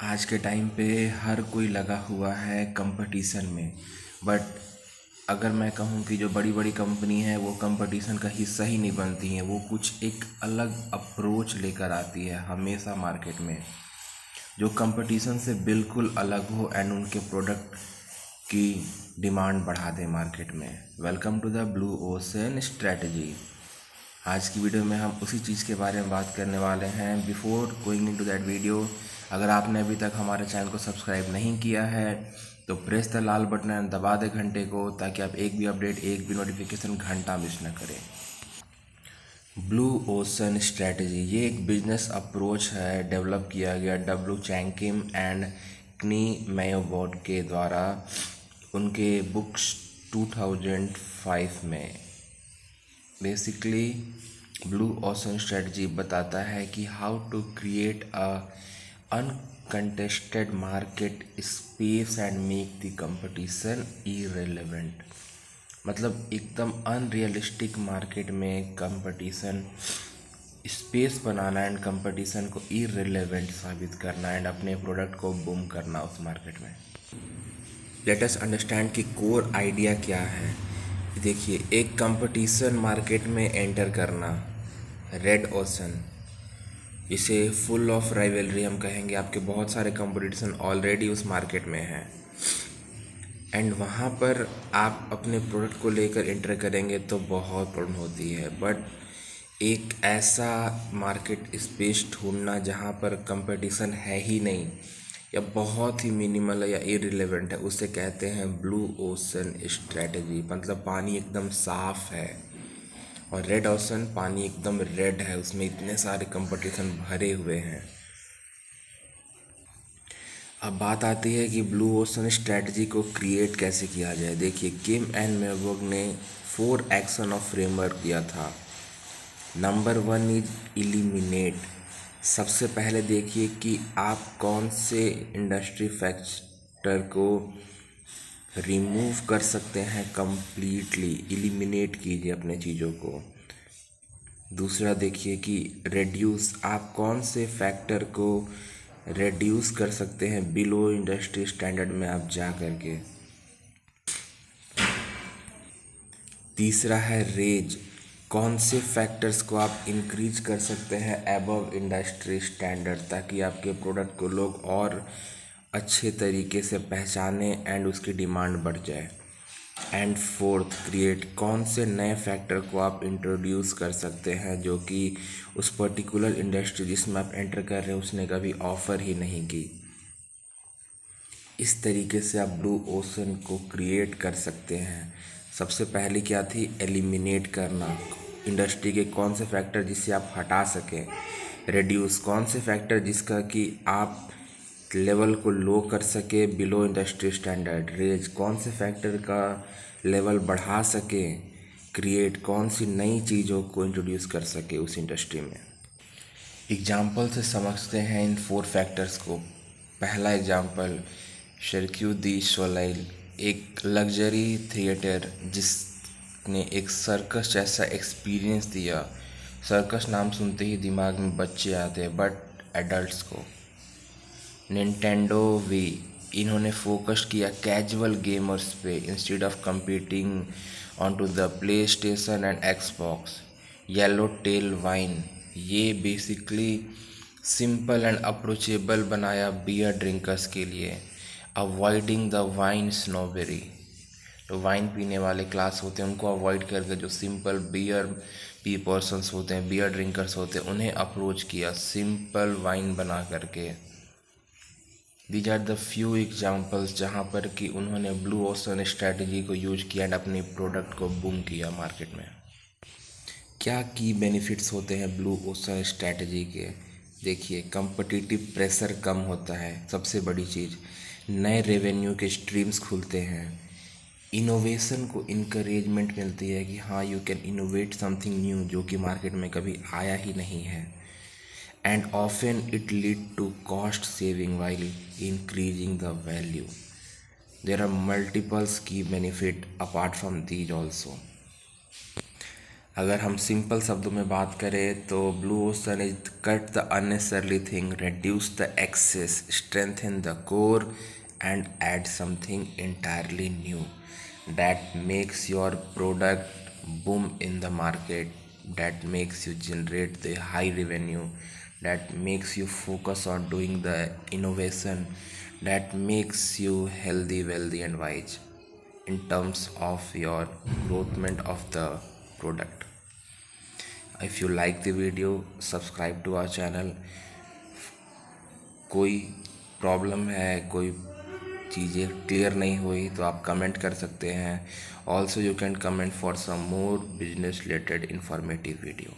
आज के टाइम पे हर कोई लगा हुआ है कंपटीशन में। बट अगर मैं कहूँ कि जो बड़ी बड़ी कंपनी है वो कंपटीशन का हिस्सा ही नहीं बनती हैं, वो कुछ एक अलग अप्रोच लेकर आती है हमेशा मार्केट में, जो कंपटीशन से बिल्कुल अलग हो एंड उनके प्रोडक्ट की डिमांड बढ़ा दे मार्केट में। Welcome to the blue ocean strategy. आज की वीडियो में हम उसी चीज़ के बारे में बात करने वाले हैं। Before going into that video, अगर आपने अभी तक हमारे चैनल को सब्सक्राइब नहीं किया है तो press the Lal button and दबा दे घंटे को, ताकि आप एक भी अपडेट, एक भी नोटिफिकेशन घंटा मिस न करें। ब्लू ओशन स्ट्रेटजी ये एक बिजनेस अप्रोच है, डेवलप किया गया डब्लू चैंकिम एंड क्नी मेयोबॉट के द्वारा उनके बुक्स 2005 में। बेसिकली ब्लू ओशन स्ट्रेटजी बताता है कि how to create a uncontested market space and make the competition irrelevant. मतलब एकदम अनरियलिस्टिक मार्केट में कंपटीशन स्पेस बनाना एंड कंपटीशन को इरेलेवेंट साबित करना एंड अपने प्रोडक्ट को बूम करना उस मार्केट में। लेट अस अंडरस्टैंड कि कोर आइडिया क्या है। देखिए, एक कंपटीशन मार्केट में एंटर करना, रेड ओशन, इसे फुल ऑफ राइवलरी हम कहेंगे। आपके बहुत सारे कंपटीशन ऑलरेडी उस मार्केट में हैं एंड वहाँ पर आप अपने प्रोडक्ट को लेकर एंटर करेंगे तो बहुत प्रॉब्लम होती है। बट एक ऐसा मार्केट स्पेस ढूंढना जहाँ पर कंपटीशन है ही नहीं या बहुत ही मिनिमल है या इररिलेवेंट है, उसे कहते हैं ब्लू ओशन स्ट्रेटजी। मतलब पानी एकदम साफ है। और रेड ओशन, पानी एकदम रेड है, उसमें इतने सारे कंपटीशन भरे हुए हैं। अब बात आती है कि ब्लू ओशन स्ट्रेटजी को क्रिएट कैसे किया जाए। देखिए, किम एंड मेबर्ग ने 4 एक्शन ऑफ फ्रेमवर्क दिया था। Number 1 is eliminate. सबसे पहले देखिए कि आप कौन से इंडस्ट्री फैक्टर को रिमूव कर सकते हैं, कंप्लीटली इलिमिनेट कीजिए अपने चीज़ों को। दूसरा देखिए कि रेड्यूस, आप कौन से फैक्टर को रेड्यूस कर सकते हैं बिलो इंडस्ट्री स्टैंडर्ड में आप जा करके। तीसरा है रेज, कौन से फैक्टर्स को आप इंक्रीज कर सकते हैं अबव इंडस्ट्री स्टैंडर्ड, ताकि आपके प्रोडक्ट को लोग और अच्छे तरीके से पहचाने एंड उसकी डिमांड बढ़ जाए। एंड फोर्थ, क्रिएट, कौन से नए फैक्टर को आप इंट्रोड्यूस कर सकते हैं जो कि उस पर्टिकुलर इंडस्ट्री जिसमें आप एंटर कर रहे हैं उसने कभी ऑफ़र ही नहीं की। इस तरीके से आप ब्लू ओशन को क्रिएट कर सकते हैं। सबसे पहले क्या थी, एलिमिनेट करना, इंडस्ट्री के कौन से फैक्टर जिससे आप हटा सकें। रिड्यूस, कौन से फैक्टर जिसका कि आप लेवल को लो कर सके बिलो इंडस्ट्री स्टैंडर्ड। रेज, कौन से फैक्टर का लेवल बढ़ा सके। क्रिएट, कौन सी नई चीज़ों को इंट्रोड्यूस कर सके उस इंडस्ट्री में। एग्जाम्पल से समझते हैं इन 4 फैक्टर्स को। पहला एग्जाम्पल, सर्क्यू दी सोलाइल, एक लग्जरी थिएटर जिसने एक सर्कस जैसा एक्सपीरियंस दिया। सर्कस नाम सुनते ही दिमाग में बच्चे आते हैं, बट एडल्ट्स को। निंटेंडो वी, इन्होंने फोकस किया कैजुअल गेमर्स पे instead of competing on to the PlayStation and Xbox. Yellow Tail wine, ये बेसिकली सिंपल एंड अप्रोचेबल बनाया बियर ड्रिंकर्स के लिए। अवॉइडिंग द वाइन स्नोबेरी, जो वाइन पीने वाले क्लास होते हैं उनको अवॉइड करके जो सिंपल बियर पी पर्सनस होते हैं, बियर ड्रिंकर्स होते हैं, उन्हें अप्रोच किया सिंपल वाइन बना करके। These are the few examples जहाँ पर कि उन्होंने ब्लू ओशन स्ट्रैटेजी को यूज किया एंड अपने प्रोडक्ट को बूम किया मार्केट में। क्या की बेनिफिट्स होते हैं ब्लू ओशन स्ट्रैटेजी के। देखिए, कंपटीटिव प्रेशर कम होता है, सबसे बड़ी चीज़। नए रेवेन्यू के स्ट्रीम्स खुलते हैं। इनोवेशन को इनकरेजमेंट मिलती है कि हाँ, you can innovate something new जो कि मार्केट में कभी आया ही नहीं है। And often it lead to cost saving while increasing the value. There are multiples की benefit apart from these also. अगर हम सिंपल शब्दों में बात करें तो blue ocean is cut the unnecessary thing, reduce the excess, strengthen the core and add something entirely new that makes your product boom in the market, that makes you generate the high revenue, that makes you focus on doing the innovation, that makes you healthy, wealthy and wise in terms of your growth of the product. If you like the video, subscribe to our channel. कोई problem है, कोई चीज़ें clear नहीं हुई तो आप comment कर सकते हैं. Also you can comment for some more business related informative video.